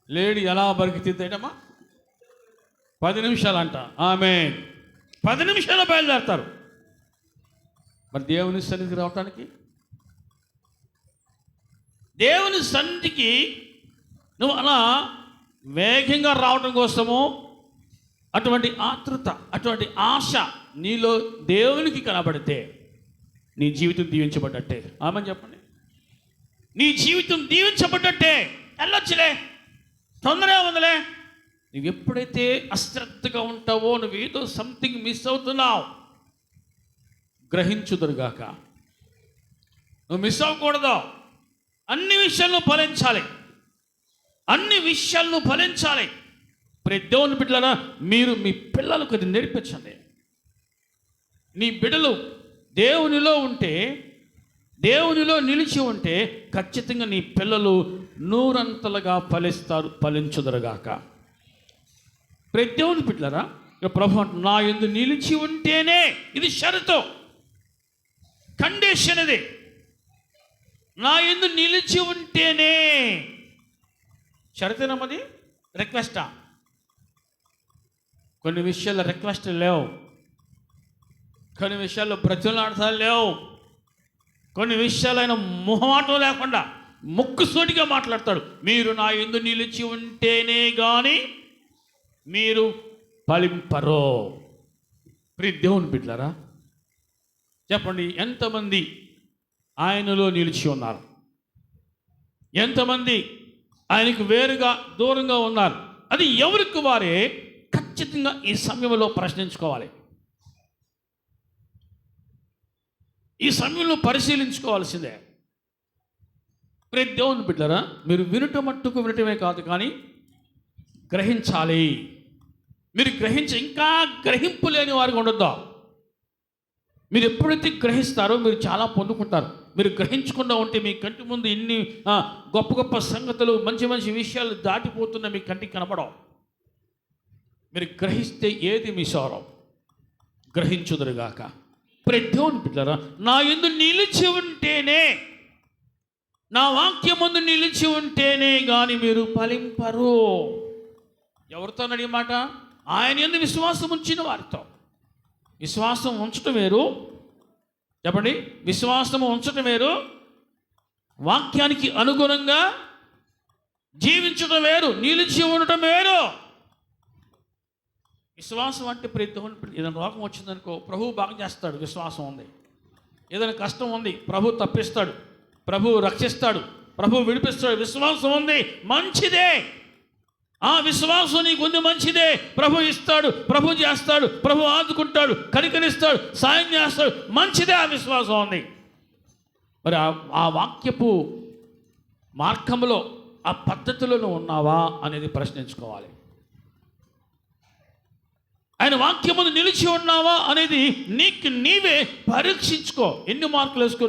లేడీ ఎలా బరికితేటమ్మా 10 నిమిషాలు అంట. ఆమె 10 నిమిషాలు బయలుదేరుతారు. మరి దేవుని సన్నిధికి రావటానికి, దేవుని సన్నిధికి నువ్వు అలా వేగంగా రావడం కోసము అటువంటి ఆతృత, అటువంటి ఆశ నీలో దేవునికి కనబడితే నీ జీవితం దీవించబడ్డట్టే. ఆమె చెప్పండి, నీ జీవితం దీవించబడ్డట్టే. వెళ్ళొచ్చులే, తొందర ఉందిలే. నువ్వు ఎప్పుడైతే అశ్రద్ధగా ఉంటావో నువ్వేదో సంథింగ్ మిస్ అవుతున్నావు. గ్రహించుదురుగాక, నువ్వు మిస్ అవ్వకూడదు. అన్ని విషయాలను ఫలించాలి, అన్ని విషయాలను ఫలించాలి. దేవుని బిడ్డలారా, మీరు మీ పిల్లలకు అది నేర్పించండి. నీ బిడ్డలు దేవునిలో ఉంటే, దేవునిలో నిలిచి ఉంటే ఖచ్చితంగా నీ పిల్లలు 100 ఫలిస్తారు, ఫలించుదురుగాక. దేవుని బిడ్డలారా, ప్రభు నా యందు నిలిచి ఉంటేనే, ఇది షరతు, కండిషన్. ఇది నా యందు నిలిచి ఉంటేనే. షరతేనమ్మది, రిక్వెస్టా? కొన్ని విషయాల్లో రిక్వెస్ట్ లేవు, కొన్ని విషయాల్లో బ్రతులాడతాలు లేవు, కొన్ని విషయాలు ఆయన మొహమాటం లేకుండా ముక్కుసూటిగా మాట్లాడతాడు. మీరు నా యందు నిలిచి ఉంటేనే కానీ మీరు ఫలింపరు. ప్రియ దేవుని బిడ్డలారా, చెప్పండి, ఎంతమంది ఆయనలో నిలిచి ఉన్నారు? ఎంతమంది ఆయనకు వేరుగా దూరంగా ఉన్నారు? అది ఎవరికి వారే ఖచ్చితంగా ఈ సమయంలో ప్రశ్నించుకోవాలి. ఈ సమయంలో పరిశీలించుకోవాల్సిందే. ప్రియ దేవుని బిడ్డలారా, మీరు వినటం మట్టుకు వినటమే కాదు, కానీ గ్రహించాలి. మీరు ఇంకా గ్రహింపు లేని వారికి ఉండొద్దా? మీరు ఎప్పుడైతే గ్రహిస్తారో మీరు చాలా పొందుకుంటారు. మీరు గ్రహించకుండా ఉంటే మీ కంటి ముందు ఇన్ని గొప్ప గొప్ప సంగతులు, మంచి మంచి విషయాలు దాటిపోతున్న మీ కంటికి కనపడవు. మీరు గ్రహిస్తే ఏది మీ సౌరం గ్రహించుదురుగాక. ప్రియ దేవుని బిడ్డలారా, నా యందు నిలిచి ఉంటేనే, నా వాక్యం ముందు నిలిచి ఉంటేనే కానీ మీరు ఫలింపరు. ఎవరితో అన్నది మాట? ఆయన యందు విశ్వాసం ఉంచిన వారితో. విశ్వాసం ఉంచటం వేరు, చెప్పండి, విశ్వాసం ఉంచటం వేరు, వాక్యానికి అనుగుణంగా జీవించడం వేరు, నిలిచి ఉండటం వేరు. విశ్వాసం అంటే ఏదైనా రోగం వచ్చిందనుకో, ప్రభు బాగా చేస్తాడు, విశ్వాసం ఉంది. ఏదైనా కష్టం ఉంది, ప్రభు తప్పిస్తాడు, ప్రభు రక్షిస్తాడు, ప్రభు విడిపిస్తాడు. విశ్వాసం ఉంది, మంచిదే. ఆ విశ్వాసం నీకుంది, మంచిదే. ప్రభు ఇస్తాడు, ప్రభు చేస్తాడు, ప్రభు ఆదుకుంటాడు, కనికరిస్తాడు, సాయం చేస్తాడు, మంచిదే. ఆ విశ్వాసం ఉంది. మరి ఆ వాక్యపు మార్గంలో, ఆ పద్ధతిలో ఉన్నావా అనేది ప్రశ్నించుకోవాలి. ఆయన వాక్యం ముందు నిలిచి ఉన్నావా అనేది నీకు నీవే పరీక్షించుకో. ఎన్ని మార్కులు వేసుకో,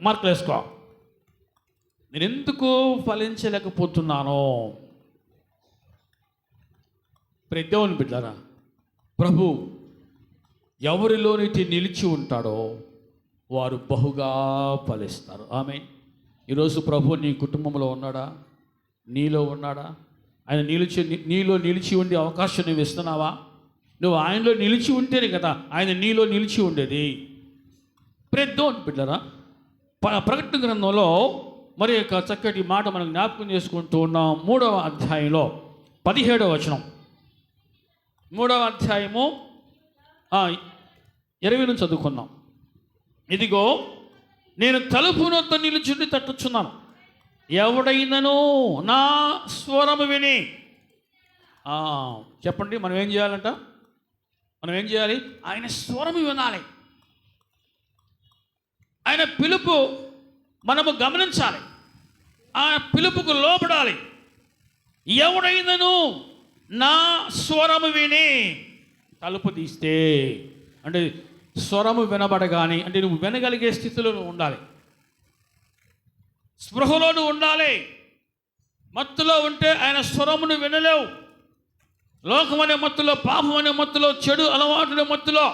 మార్కులు వేసుకో. నేను ఎందుకు ఫలించలేకపోతున్నానో? ప్రియ దేవుని బిడ్డలారా, ప్రభు ఎవరిలోనైతే నిలిచి ఉంటాడో వారు బహుగా ఫలిస్తారు. ఆమేన్. ఈరోజు ప్రభు నీ కుటుంబంలో ఉన్నాడా? నీలో ఉన్నాడా? ఆయన నీలో నిలిచి ఉండే అవకాశం నువ్వు ఇస్తున్నావా? నువ్వు ఆయనలో నిలిచి ఉంటేనే కదా ఆయన నీలో నిలిచి ఉండేది. ప్రియ దేవుని బిడ్డలారా, ప్రకటన గ్రంథంలో మరి యొక్క చక్కటి మాట మనం జ్ఞాపకం చేసుకుంటూ ఉన్నాం. 3వ అధ్యాయంలో 17వ వచనం. 3వ అధ్యాయము 20 నుంచి చదువుకున్నాం. ఇదిగో నేను తలుపు నొద్ద నిలుచుండి తట్టుచున్నాను. ఎవడైనను నా స్వరము విని. చెప్పండి, మనం ఏం చేయాలంట? మనం ఏం చేయాలి? ఆయన స్వరము వినాలి. ఆయన పిలుపు మనము గమనించాలి. ఆ పిలుపుకు లోబడాలి. ఎవడైనను నా స్వరము విని తలుపు తీస్తే, అంటే స్వరము వినబడగాని, అంటే నువ్వు వినగలిగే స్థితిలో నువ్వు ఉండాలి, స్పృహలో నువ్వు ఉండాలి. మత్తులో ఉంటే ఆయన స్వరమును వినలేవు. లోకం అనే మత్తులో, పాపం అనే మత్తులో, చెడు అలవాటుల మత్తులో,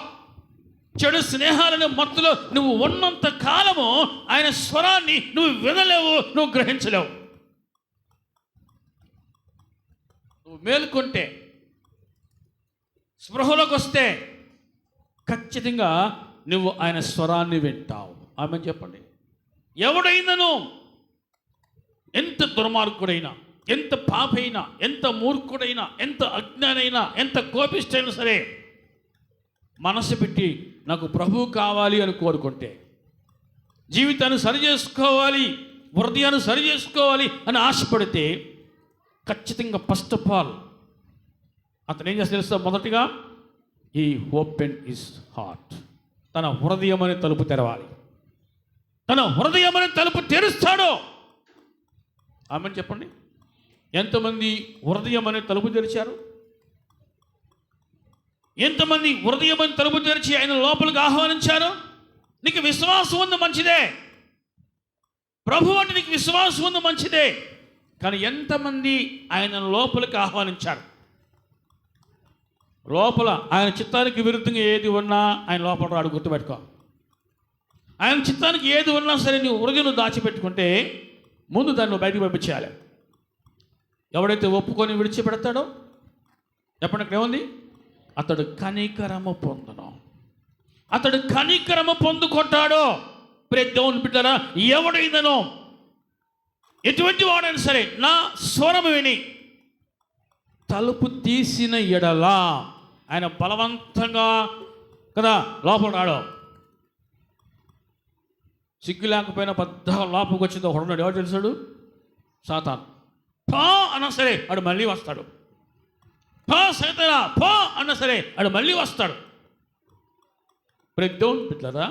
చెడు స్నేహాలనే మత్తులో నువ్వు ఉన్నంత కాలము ఆయన స్వరాన్ని నువ్వు వినలేవు, నువ్వు గ్రహించలేవు. నువ్వు మేలుకుంటే, స్పృహలోకి వస్తే ఖచ్చితంగా నువ్వు ఆయన స్వరాన్ని వింటావు. ఆమె చెప్పండి. ఎవడైనను, ఎంత దుర్మార్గుడైనా, ఎంత పాపైనా, ఎంత మూర్ఖుడైనా, ఎంత అజ్ఞానైనా, ఎంత కోపిష్టైనా సరే, మనసు పెట్టి నాకు ప్రభువు కావాలి అని కోరుకుంటే, జీవితాన్ని సరి చేసుకోవాలి, హృదయాన్ని సరి చేసుకోవాలి అని ఆశపడితే, ఖచ్చితంగా ఫస్ట్ ఆఫ్ ఆల్ అతను ఏం చేస్తే తెలుస్తా? మొదటిగా ఈ ఓపెన్ హిస్ హార్ట్. తన హృదయం అనే తలుపు తెరవాలి. తన హృదయం అనే తలుపు తెరుస్తాడు. ఆమెను చెప్పండి. ఎంతమంది హృదయం అనే తలుపు తెరిచారు? ఎంతమంది హృదయం అనే తలుపు తెరిచి ఆయన లోపలికి ఆహ్వానించారు? నీకు విశ్వాసం ఉంది, మంచిదే. ప్రభు అంటే నీకు విశ్వాసం ఉంది, మంచిదే. కానీ ఎంతమంది ఆయన లోపలికి ఆహ్వానించారు? లోపల ఆయన చిత్తానికి విరుద్ధంగా ఏది ఉన్నా ఆయన లోపల రాడు, గుర్తుపెట్టుకో. ఆయన చిత్తానికి ఏది ఉన్నా సరే నువ్వు హృదయం దాచిపెట్టుకుంటే ముందు దాన్ని బయటకు పంపించేయాలి. ఎవడైతే ఒప్పుకొని విడిచిపెడతాడో చెప్పండి, అక్కడ ఏముంది? అతడు కనికరము పొందును. అతడు కనికరము పొందుకుంటాడో. దేవుని బిడ్డలారా, ఎవడైనానో ఎటువంటి వాడైనా సరే నా స్వరము విని తలుపు తీసిన ఎడలా, ఆయన బలవంతంగా కదా లోపల రాడు. సిగ్గు లేకపోయినా పెద్దగా లోపలికి వచ్చిందో ఒకడున్నాడు. ఎవరు తెలుసాడు? సాతాను. పో అన్నా సరే వాడు మళ్ళీ వస్తాడు. పో సైతానా పో అన్నా సరే వాడు మళ్ళీ వస్తాడు. దేవుని బిడ్డలారా,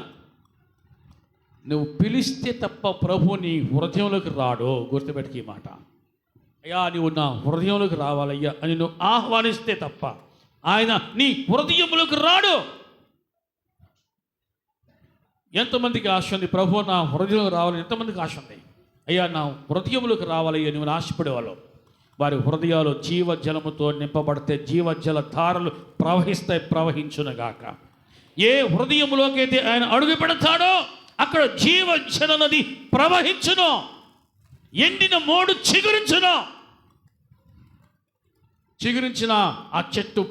నువ్వు పిలిస్తే తప్ప ప్రభు నీ హృదయంలోకి రాడు. గుర్తుపెట్టుకు ఈ మాట. అయ్యా నువ్వు నా హృదయంలోకి రావాలయ్యా అని నువ్వు ఆహ్వానిస్తే తప్ప ఆయన నీ హృదయంలోకి రాడు. ఎంతమందికి ఆశ ఉంది ప్రభు నా హృదయంలోకి రావాలని? ఎంతమందికి ఆశ ఉంది? అయ్యా నా హృదయంలోకి రావాలయ్యా నువ్వు ఆశపడేవాళ్ళు. వారి హృదయాలు జీవజలముతో నింపబడితే జీవజల ధారలు ప్రవహిస్తాయి, ప్రవహించునుగాక. ఏ హృదయంలోకి అయితే ఆయన అడుగు పెడతాడో అక్కడ జీవజల నది ప్రవహించును. ఎండిన మోడు చిగురించిన ఆ చెట్టు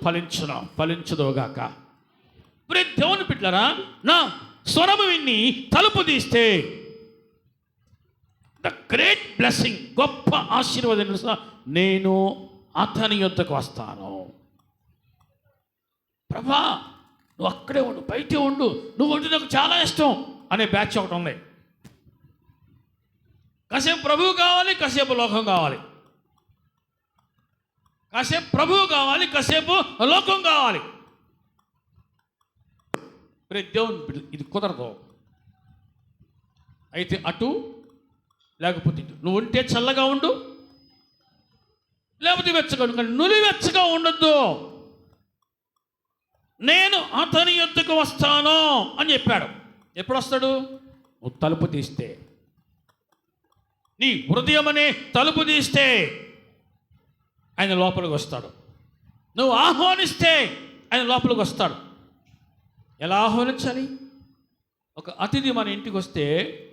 ఫలించుదోగాక. దేవుని బిడ్డలారా, నా స్వరము విని తలుపు తీస్తే ద గ్రేట్ బ్లెస్సింగ్, గొప్ప ఆశీర్వాదం తెలుసా? నేను అతని యొద్దకు వస్తాను. ప్రభా నువ్వు అక్కడే ఉండు, బయటే ఉండు, నువ్వు అంటే నాకు చాలా ఇష్టం అనే బ్యాచ్ ఒకటి ఉంది. కాసేపు ప్రభువు కావాలి, కాసేపు లోకం కావాలి. కాసేపు ప్రభువు కావాలి, కాసేపు లోకం కావాలి. దేవుని ఇది కుదరదు. అయితే అటు లేకపోతే ఇటు. నువ్వు ఉంటే చల్లగా ఉండు, లేకపోతే వెచ్చగా ఉండు, కానీ నులివెచ్చగా ఉండొద్దు. నేను అతని యొద్దకు వస్తాను అని చెప్పాడు. ఎప్పుడు వస్తాడు? నువ్వు తలుపు తీస్తే, నీ హృదయం అనే తలుపు తీస్తే ఆయన లోపలికి వస్తాడు. నువ్వు ఆహ్వానిస్తే ఆయన లోపలికి వస్తాడు. ఎలా ఆహ్వానించాలి? ఒక అతిథి మన ఇంటికి వస్తే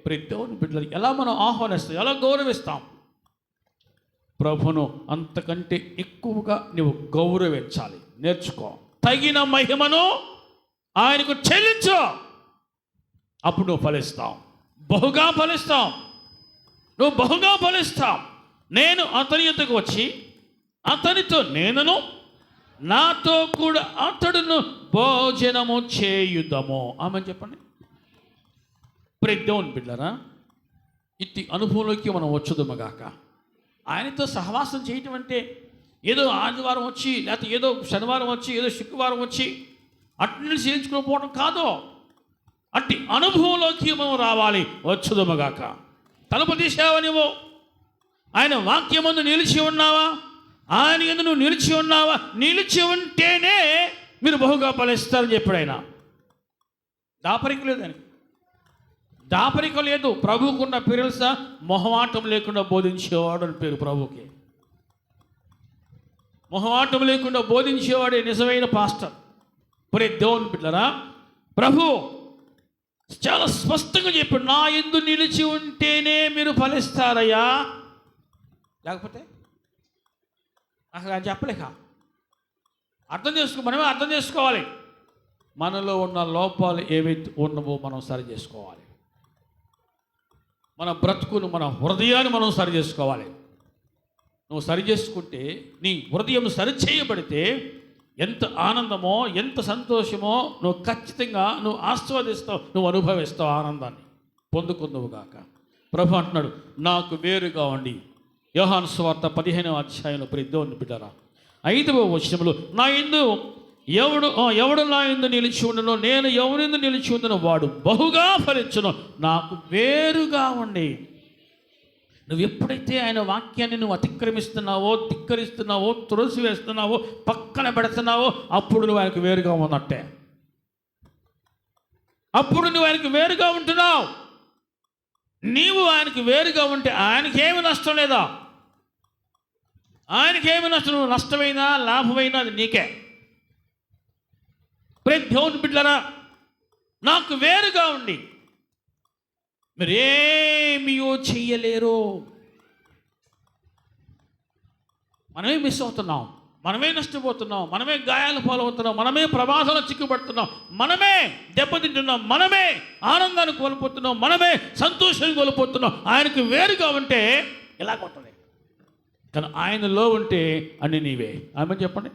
దేవుని బిడ్డలు ఎలా మనం ఆహ్వానిస్తాం, ఎలా గౌరవిస్తాం? ప్రభును అంతకంటే ఎక్కువగా నువ్వు గౌరవించాలి, నేర్చుకో. తగిన మహిమను ఆయనకు చెల్లించు. అప్పుడు నువ్వు ఫలిస్తావు, బహుగా ఫలిస్తావు. నువ్వు బహుగా ఫలిస్తావు. నేను అతని యొద్దకు వచ్చి అతనితో నేనును, నాతో కూడా అతడును భోజనము చేయుదము. ఆమె చెప్పండి. దేవుని బిడ్డలారా, ఇట్టి అనుభవంలోకి మనం వచ్చుదమగాక. ఆయనతో సహవాసం చేయటం అంటే ఏదో ఆదివారం వచ్చి, లేకపోతే ఏదో శనివారం వచ్చి, ఏదో శుక్రవారం వచ్చి అట్ని చేయించుకోకపోవడం కాదు. అట్టి అనుభవంలోకి మనం రావాలి. వచ్చుదమగాక. తలుపు తీసావా నువ్వు? ఆయన వాక్యమందు నిలిచి ఉన్నావా? ఆయన యందు నువ్వు నిలిచి ఉన్నావా? నిలిచి ఉంటేనే మీరు బహుగా ఫలిస్తారని చెప్పాడు ఆయన. దాపరిక లేదని, దాపరిక లేదు. ప్రభువుకున్న పేరు తెలుసా? మొహమాటం లేకుండా బోధించేవాడు అని పేరు ప్రభువుకి. మొహమాటం లేకుండా బోధించేవాడే నిజమైన పాస్టర్. దేవుని బిడ్డలారా, ప్రభు చాలా స్పష్టంగా చెప్పాడు, నా యందు నిలిచి ఉంటేనే మీరు ఫలిస్తారయ్యా, లేకపోతే అసలు ఆయన చెప్పలేక. మనమే అర్థం చేసుకోవాలి. మనలో ఉన్న లోపాలు ఏవైతే ఉన్నవో మనం సరి చేసుకోవాలి. మన బ్రతుకును, మన హృదయాన్ని మనం సరి చేసుకోవాలి. నువ్వు సరి చేసుకుంటే, నీ హృదయం సరి చేయబడితే ఎంత ఆనందమో, ఎంత సంతోషమో నువ్వు ఖచ్చితంగా నువ్వు ఆస్వాదిస్తావు, నువ్వు అనుభవిస్తావు. ఆనందాన్ని పొందుకుందువుగాక. ప్రభు అంటున్నాడు, నాకు వేరుగా ఉండి. యోహాను సువార్త 15వ అధ్యాయంలో దేవుని బిడ్డలారా 5వ వచనంలో, నా యందు ఎవడు నా యందు నిలిచి ఉండనో, నేను ఎవరిందు నిలిచి ఉండనో వాడు బహుగా ఫలించును. నాకు వేరుగా ఉండి. నువ్వు ఎప్పుడైతే ఆయన వాక్యాన్ని నువ్వు అతిక్రమిస్తున్నావో, ధిక్కరిస్తున్నావో, త్రోసివేస్తున్నావో, పక్కన పెడుతున్నావో, అప్పుడు నువ్వు ఆయనకు వేరుగా ఉన్నట్టే. అప్పుడు నువ్వు ఆయనకు వేరుగా ఉంటున్నావు. నీవు ఆయనకు వేరుగా ఉంటే ఆయనకేమి నష్టం లేదా? ఆయనకేమి నష్టం? నువ్వు నష్టమైనా లాభమైనా అది నీకే. దేవుని బిడ్డలారా, నాకు వేరుగా ఉండి మీరేమియో చెయ్యలేరు. మనమే మిస్ అవుతున్నాం, మనమే నష్టపోతున్నాం, మనమే గాయాల పాలవుతున్నాం, మనమే ప్రమాదాలు చిక్కుపడుతున్నాం, మనమే దెబ్బతింటున్నాం, మనమే ఆనందాన్ని కోల్పోతున్నాం, మనమే సంతోషాన్ని కోల్పోతున్నాం. ఆయనకు వేరుగా ఉంటే ఎలా ఉంటుంది? కానీ ఆయనలో ఉంటే అన్ని నీవే. ఆమె చెప్పండి.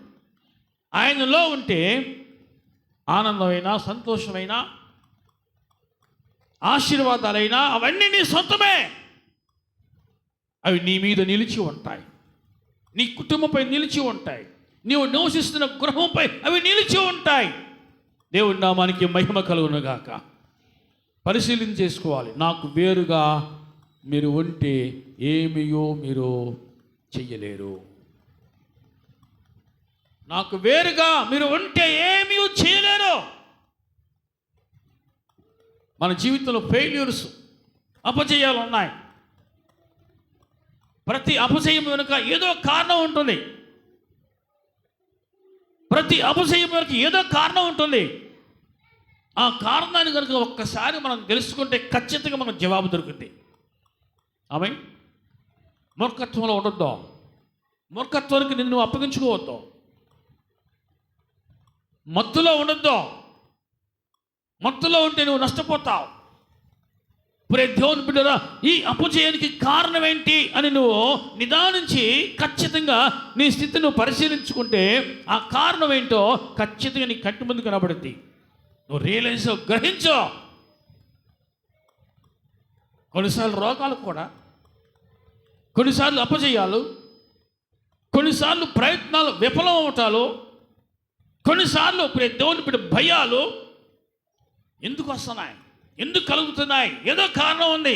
ఆయనలో ఉంటే ఆనందమైనా, సంతోషమైనా, ఆశీర్వాదాలైనా అవన్నీ నీ సొంతమే. అవి నీ మీద నిలిచి ఉంటాయి, నీ కుటుంబంపై నిలిచి ఉంటాయి, నీవు నివసిస్తున్న గృహంపై అవి నిలిచి ఉంటాయి. దేవుడి నామానికి మహిమ కలుగును గాక. పరిశీలన చేసుకోవాలి. నాకు వేరుగా మీరు ఉంటే ఏమియో మీరు చెయ్యలేరు. నాకు వేరుగా మీరు ఉంటే ఏమీ చేయలేరు. మన జీవితంలో ఫెయిల్యూర్స్, అపజయాలు ఉన్నాయి. ప్రతి అపజయం వెనుక ఏదో కారణం ఉంటుంది. ప్రతి అపజయం వెనుక ఏదో కారణం ఉంటుంది. ఆ కారణాన్ని కనుక ఒక్కసారి మనం తెలుసుకుంటే ఖచ్చితంగా మనకు జవాబు దొరుకుతుంది. ఆమె మూర్ఖత్వంలో ఉండొద్దు. మూర్ఖత్వానికి నిన్ను అప్పగించుకోవద్దు. మత్తులో ఉండొద్దు. మత్తులో ఉంటే నువ్వు నష్టపోతావు. ప్రే దేవుని బిడ్డరా, ఈ అపజయానికి కారణం ఏంటి అని నువ్వు నిదానించి ఖచ్చితంగా నీ స్థితిని నువ్వు పరిశీలించుకుంటే ఆ కారణం ఏంటో ఖచ్చితంగా నీ కంటి ముందు కనబడుద్ది. నువ్వు రియలైజ్ గ్రహించో. కొన్నిసార్లు రోగాలు కూడా, కొన్నిసార్లు అపజయాలు, కొన్నిసార్లు ప్రయత్నాలు విఫలం అవటాలు, కొన్నిసార్లు ప్రే దేవుని బిడ్డ భయాలు ఎందుకు వస్తున్నాయి? ఎందుకు కలుగుతున్నాయి? ఏదో కారణం ఉంది.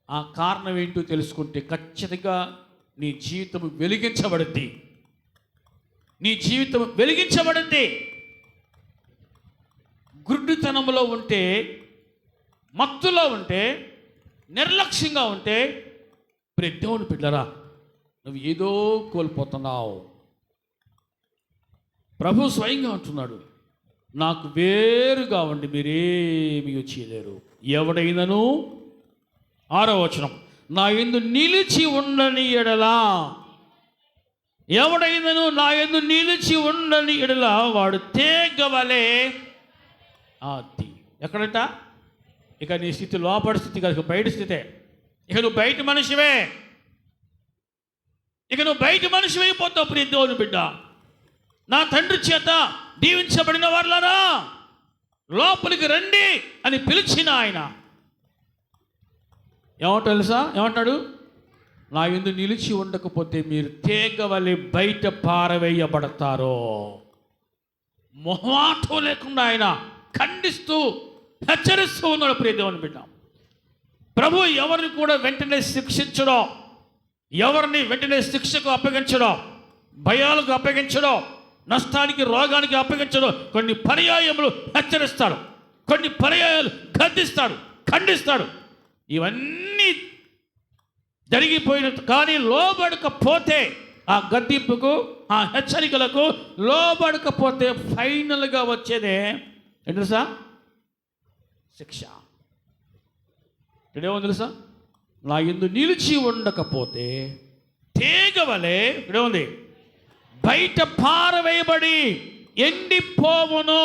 ఆ కారణం ఏంటో తెలుసుకుంటే ఖచ్చితంగా నీ జీవితం వెలిగించబడుద్ది. నీ జీవితం వెలిగించబడుద్ది. గుడ్డితనంలో ఉంటే, మత్తులో ఉంటే, నిర్లక్ష్యంగా ఉంటే ప్రియ దేవుని బిడ్డలారా, నువ్వు ఏదో కోల్పోతున్నావు. ప్రభు స్వయంగా అంటున్నాడు, నాకు వేరుగా ఉండి మీరేమీ చేయలేరు. ఎవడైనను, 6వ వచనం, నా యందు నిలిచి ఉండని ఎడలా, ఎవడైనను నా యందు నిలిచి ఉండని ఎడలా వాడు తేగవలే. అది ఎక్కడంట? ఇక నీ స్థితి లోపడి స్థితి కాదు, బయట స్థితే. ఇక నువ్వు బయట మనిషివే. ఇక నువ్వు బయట మనిషివైపోతావు. ప్రియ దేవుని బిడ్డ, నా తండ్రి చేత దీవించబడిన వారులారా లోపలికి రండి అని పిలిచిన ఆయన ఏమంటో తెలుసా? ఏమంటాడు? నా యందు నిలిచి ఉండకపోతే మీరు తేగవలే బయట పారవేయబడతారో. మొహమాటం లేకుండా ఆయన ఖండిస్తూ హెచ్చరిస్తూ ఉన్నాడు. ప్రియ దేవుని బిడ్డ, ప్రభు ఎవరిని కూడా వెంటనే శిక్షించడం, ఎవరిని వెంటనే శిక్షకు అప్పగించడం, భయాలకు అప్పగించడం, నష్టానికి, రోగానికి అప్పగించడం. కొన్ని పర్యాయములు హెచ్చరిస్తాడు, కొన్ని పర్యాయాలు గద్దిస్తాడు, ఖండిస్తాడు. ఇవన్నీ జరిగిపోయిన కానీ లోబడకపోతే, ఆ గద్దింపుకు, ఆ హెచ్చరికలకు లోబడకపోతే ఫైనల్గా వచ్చేదే ఏంటి తెలుసా? శిక్ష. ఇక్కడేమో తెలుసా? నా యందు నిలిచి ఉండకపోతే తేగవలే ఇక్కడేముంది, బయట పారవేయబడి ఎండిపోవును.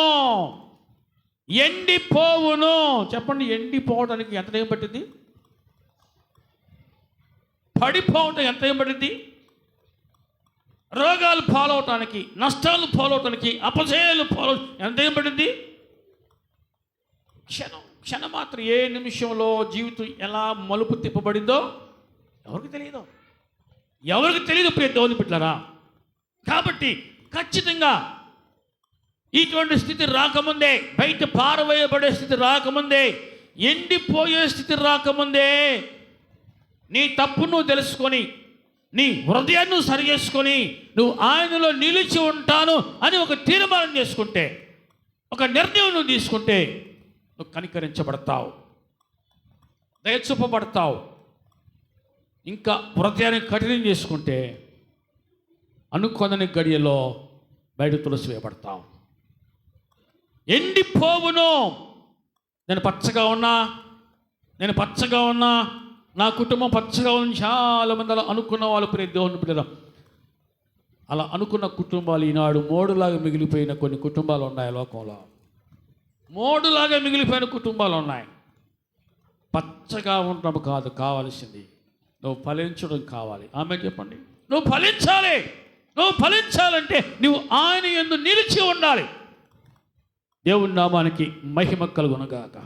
ఎండిపోవును. చెప్పండి, ఎండిపోవడానికి ఎంత టైం పట్టింది? పడిపోవటం ఎంత టైం పట్టింది? రోగాలు పాలవటానికి, నష్టాలు పాలవటానికి, అపజయాలు ఎంత టైం పట్టింది? క్షణం మాత్రం. ఏ నిమిషంలో జీవితం ఎలా మలుపు తిప్పబడిందో ఎవరికి తెలియదు. ఎవరికి తెలియదు ప్రియ దేవుని బిడ్డలారా. కాబట్టి ఖచ్చితంగా ఇటువంటి స్థితి రాకముందే, బయట పారవేయబడే స్థితి రాకముందే, ఎండిపోయే స్థితి రాకముందే నీ తప్పు నువ్వు తెలుసుకొని, నీ హృదయాన్ని సరి చేసుకొని, నువ్వు ఆయనలో నిలిచి ఉంటాను అని ఒక తీర్మానం చేసుకుంటే, ఒక నిర్ణయం నువ్వు తీసుకుంటే నువ్వు కనికరించబడతావు, దయచూపబడతావు. ఇంకా హృదయాన్ని కఠినం చేసుకుంటే అనుకొనని గడియలో బయట తులసివేయబడతావు. ఎండిపోవును. నేను పచ్చగా ఉన్నా, నేను పచ్చగా ఉన్నా, నా కుటుంబం పచ్చగా ఉంది, చాలామంది అలా అనుకున్న వాళ్ళు ప్రియ దేవుని బిడ్డలారా, అలా అనుకున్న కుటుంబాలు ఈనాడు మోడులాగా మిగిలిపోయిన కొన్ని కుటుంబాలు ఉన్నాయి లోకంలో. మోడులాగా మిగిలిపోయిన కుటుంబాలు ఉన్నాయి. పచ్చగా ఉండడం కాదు కావాల్సింది, నువ్వు ఫలించడం కావాలి. ఆమె చెప్పండి, నువ్వు ఫలించాలి. నువ్వు ఫలించాలంటే నువ్వు ఆయన యందు నిలిచి ఉండాలి. దేవుని నామానికి మహిమ కలుగునుగాక.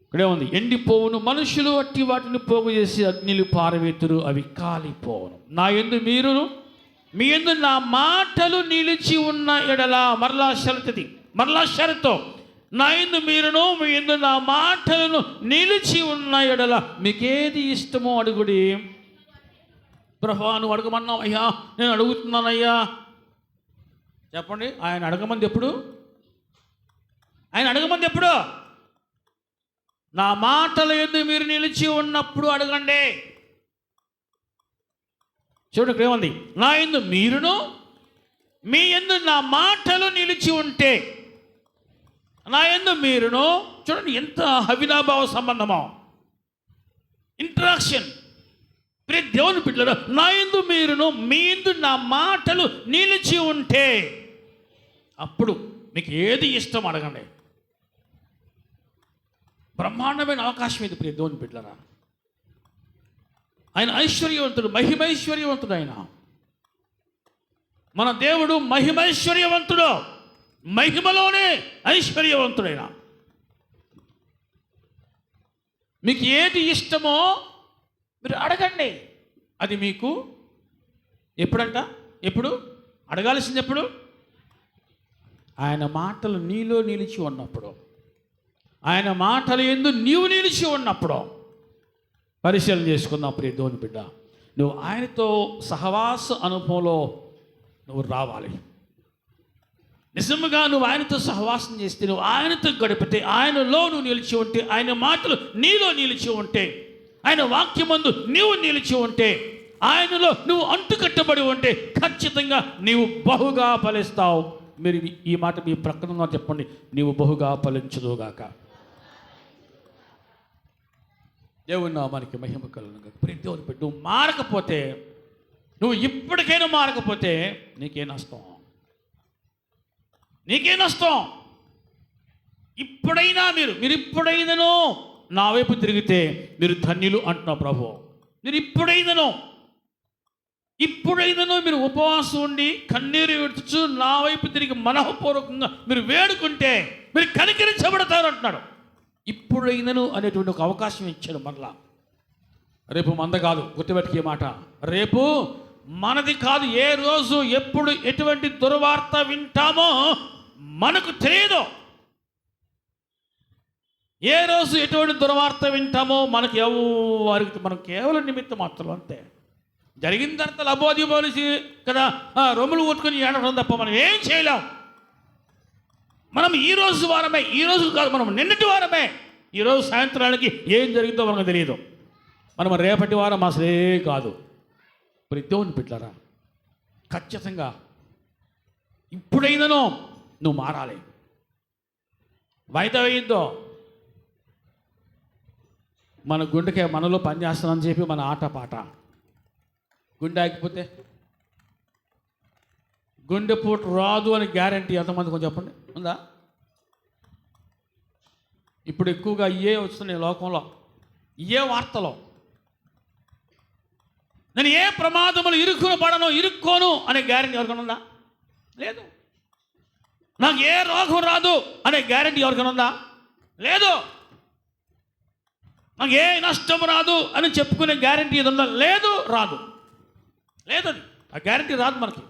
ఇక్కడే ఉంది, ఎండిపోవును మనుషులు అట్టి వాటిని పోగు చేసి అగ్నిలు పారవేతురు, అవి కాలిపోవును. నా యందు మీరును, మీ యందు నా మాటలు నిలిచి ఉన్న ఎడల, మరలా షరతో, నా యందు మీరును, మీ యందు నా మాటలను నిలిచి ఉన్న ఎడల మీకేది ఇష్టమో అడుగుడి. ప్రభువా నువ్వు అడగమన్నావు అయ్యా, నేను అడుగుతున్నానయ్యా. చెప్పండి, ఆయన అడగమంది ఎప్పుడు? నా మాటల యందు మీరు నిలిచి ఉన్నప్పుడు అడగండి. చూడండి ఇక్కడ ఏముంది, నా యందు మీరును, మీ యందు నా మాటలు నిలిచి ఉంటే. నా యందు మీరును, చూడండి ఎంత అవినాభావ సంబంధమో, ఇంట్రాక్షన్. ప్రియ దేవుని బిడ్డలారా, నా యందు మీరును, మీ యందు నా మాటలు నిలిచి ఉంటే అప్పుడు మీకు ఏది ఇష్టం అడగండి. బ్రహ్మాండమైన అవకాశం ఇది ప్రియ దేవుని బిడ్డలారా. ఆయన ఐశ్వర్యవంతుడు, మహిమైశ్వర్యవంతుడు. ఆయన మన దేవుడు మహిమైశ్వర్యవంతుడు, మహిమలోనే ఐశ్వర్యవంతుడైన. మీకు ఏది ఇష్టమో మీరు అడగండి. అది మీకు ఎప్పుడు అడగాల్సింది? ఎప్పుడు? ఆయన మాటలు నీలో నిలిచి ఉన్నప్పుడు, ఆయన మాటలు యందు నీవు నిలిచి ఉన్నప్పుడు. పరిశీలన చేసుకుందాం ప్రియ దేవుని బిడ్డ. నువ్వు ఆయనతో సహవాస అనుభవంలో నువ్వు రావాలి. నిజంగా నువ్వు ఆయనతో సహవాసం చేస్తే, నువ్వు ఆయనతో గడిపితే, ఆయనలో నువ్వు నిలిచి ఉంటే, ఆయన మాటలు నీలో నిలిచి ఉంటే, ఆయన వాక్యమందు నీవు నిలిచి ఉంటే, ఆయనలో నువ్వు అంటుకట్టబడి ఉంటే ఖచ్చితంగా నీవు బహుగా ఫలిస్తావు. మీరు ఈ మాట మీ ప్రకటనలో చెప్పండి, నీవు బహుగా ఫలించుదుగాక. దేవుని నామానికి మహిమ కలుగునుగాక. ప్రియ దేవుని బిడ్డ, నువ్వు మారకపోతే, నువ్వు ఇప్పటికైనా మారకపోతే నీకే నష్టం. ఇప్పుడైనా మీరు ఇప్పుడైనాను నా వైపు తిరిగితే మీరు ధన్యులు అంటున్నా ప్రభు. మీరు ఇప్పుడైనాను మీరు ఉపవాసం ఉండి కన్నీరు విడుచు నా వైపు తిరిగి మనఃపూర్వకంగా మీరు వేడుకుంటే మీరు కనికరించబడతారు అంటున్నాడు. ఇప్పుడైనాను అనేటువంటి ఒక అవకాశం ఇచ్చాడు మరలా. రేపు మంద కాదు, గుర్తుపెట్టుకే మాట. రేపు మనది కాదు. ఏ రోజు ఎప్పుడు ఎటువంటి దుర్వార్త వింటామో మనకు తెలియదు. ఏ రోజు ఎటువంటి దుర్వార్త వింటామో మనకు ఎవరికి, మనం కేవలం నిమిత్తం మాత్రం అంతే. జరిగిన తర్వాత లబోదిబోలిసి కదా రొమ్ములు కొట్టుకొని ఏడవడం తప్ప మనం ఏం చేయలేం. మనం ఈ రోజు వారమే, ఈ రోజు కాదు, మనం నిన్నటి వారమే. ఈరోజు సాయంత్రానికి ఏం జరిగిందో మనకు తెలియదు. మనం రేపటి వారం అసలే కాదు. మరి దేవుని బిడ్డలారా, ఖచ్చితంగా ఇప్పుడైనానో నువ్వు మారాలి. వాయిదా వేయద్దో. మన గుండెకే మనలో పనిచేస్తానని చెప్పి మన ఆటపాట. గుండె ఆగిపోతే, గుండెపోటు రాదు అని గ్యారంటీ ఎంతమంది కొంచెం చెప్పండి, ఉందా? ఇప్పుడు ఎక్కువగా ఇయే వస్తున్నాయి లోకంలో, ఇయే వార్తలో. నేను ఏ ప్రమాదములు ఇరుక్కోను అనే గ్యారంటీ ఎవరికైనా ఉందా? లేదు. నాకు ఏ రోగం రాదు అనే గ్యారంటీ ఎవరికైనా ఉందా? లేదు. నాకు ఏ నష్టం రాదు అని చెప్పుకునే గ్యారంటీ ఏది ఉందా? లేదు, రాదు. లేదది, ఆ గ్యారంటీ రాదు మనకి.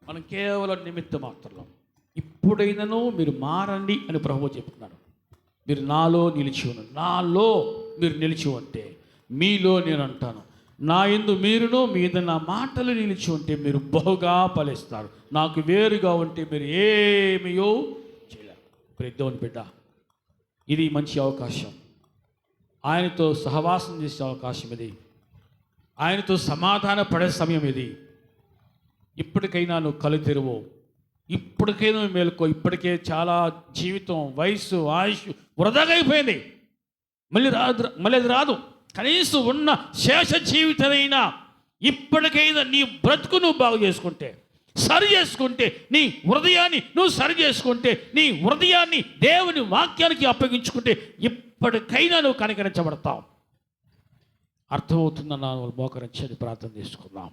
మనం కేవలం నిమిత్త మాత్రం. ఇప్పుడైనాను మీరు మారండి అని ప్రభువు చెప్తున్నాడు. మీరు నాలో నిలిచి ఉన్నారు. నాలో మీరు నిలిచి ఉంటే మీలో నేను అంటాను. నా యందు మీరును, మీ యందు నా మాటలు నిలిచి ఉంటే మీరు బహుగా ఫలిస్తారు. నాకు వేరుగా ఉంటే మీరు ఏమియో చేయలేరు. ప్రియ దేవుని బిడ్డ, ఇది మంచి అవకాశం. ఆయనతో సహవాసం చేసే అవకాశం ఇది. ఆయనతో సమాధాన పడే సమయం ఇది. ఇప్పటికైనా నువ్వు కళ్ళు తెరువు. ఇప్పటికైనా మేలుకో. ఇప్పటికే చాలా జీవితం, వయసు, ఆయుష్ వృధాగా అయిపోయింది. మళ్ళీ అది రాదు. కనీసం ఉన్న శేష జీవితమైనా ఇప్పటికైనా నీ బ్రతుకు నువ్వు బాగు చేసుకుంటే, సరి చేసుకుంటే, నీ హృదయాన్ని నువ్వు సరి చేసుకుంటే, నీ హృదయాన్ని దేవుని వాక్యానికి అప్పగించుకుంటే ఇప్పటికైనా నువ్వు కనికరించబడతావు. అర్థమవుతుందన్న మోకరించని ప్రార్థన చేసుకుందాం.